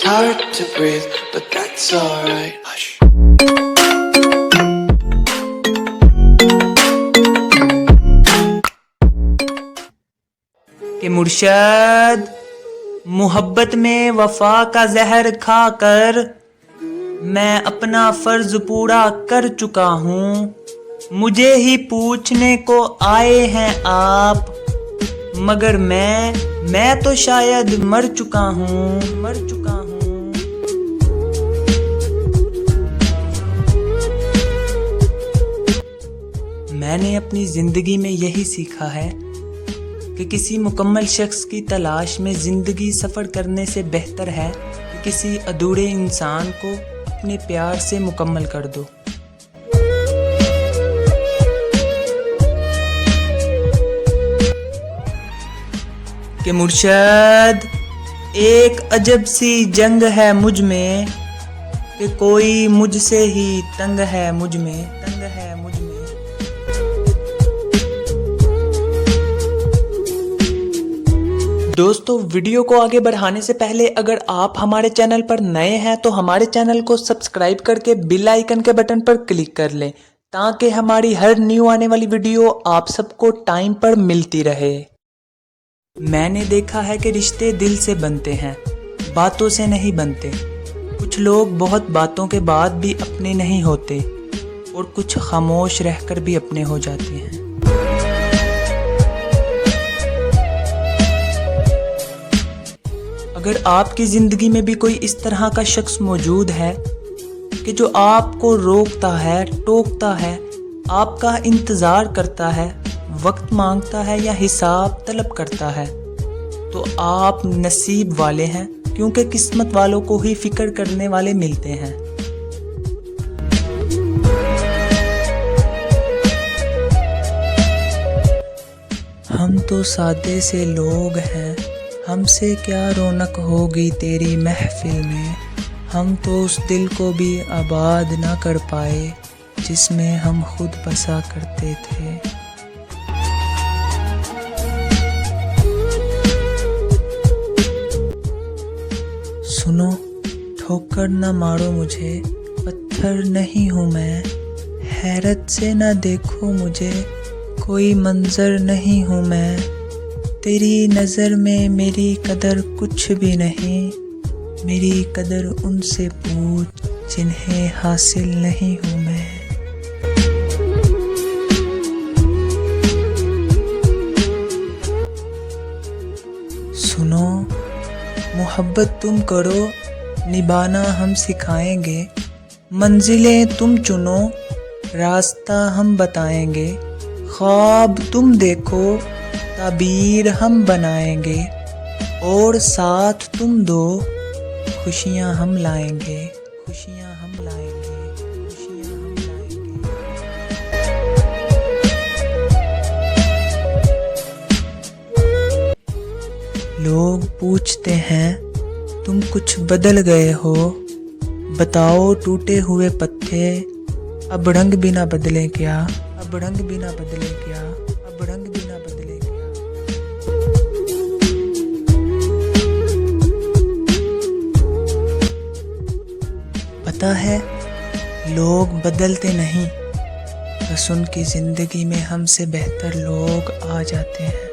hard to breathe, but that's alright. Hush. कि मुर्शद मोहब्बत में वफा का जहर खाकर मैं अपना फर्ज पूरा कर चुका हूँ। मुझे ही पूछने को आए हैं आप, मगर मैं तो शायद मर चुका हूँ। मैंने अपनी ज़िंदगी में यही सीखा है कि किसी मुकम्मल शख्स की तलाश में ज़िंदगी सफ़र करने से बेहतर है कि किसी अधूरे इंसान को अपने प्यार से मुकम्मल कर दो। कि मुर्शद एक अजब सी जंग है मुझ में, कि कोई मुझसे ही तंग है मुझ में। दोस्तों, वीडियो को आगे बढ़ाने से पहले अगर आप हमारे चैनल पर नए हैं तो हमारे चैनल को सब्सक्राइब करके बेल आइकन के बटन पर क्लिक कर लें, ताकि हमारी हर न्यू आने वाली वीडियो आप सबको टाइम पर मिलती रहे। मैंने देखा है कि रिश्ते दिल से बनते हैं, बातों से नहीं बनते। कुछ लोग बहुत बातों के बाद भी अपने नहीं होते और कुछ खामोश रहकर भी अपने हो जाते हैं। अगर आपकी ज़िंदगी में भी कोई इस तरह का शख्स मौजूद है कि जो आपको रोकता है, टोकता है, आपका इंतज़ार करता है, वक्त मांगता है या हिसाब तलब करता है, तो आप नसीब वाले हैं, क्योंकि किस्मत वालों को ही फिक्र करने वाले मिलते हैं। हम तो सादे से लोग हैं, हमसे क्या रौनक होगी तेरी महफिल में। हम तो उस दिल को भी आबाद ना कर पाए जिसमें हम खुद बसा करते थे। सुनो, ठोकर न मारो मुझे, पत्थर नहीं हूँ मैं। हैरत से न देखो मुझे, कोई मंजर नहीं हूँ मैं। तेरी नज़र में मेरी कदर कुछ भी नहीं, मेरी कदर उनसे पूछ जिन्हें हासिल नहीं हूँ मैं। सुनो, मोहब्बत तुम करो, निभाना हम सिखाएंगे। मंजिलें तुम चुनो, रास्ता हम बताएंगे। ख्वाब तुम देखो, ताबीर हम बनाएंगे। और साथ तुम दो, खुशियाँ हम लाएंगे। लोग पूछते हैं तुम कुछ बदल गए हो, बताओ टूटे हुए पत्ते अब रंग बिना बदले क्या। पता है, लोग बदलते नहीं, बस उनकी ज़िंदगी में हमसे बेहतर लोग आ जाते हैं।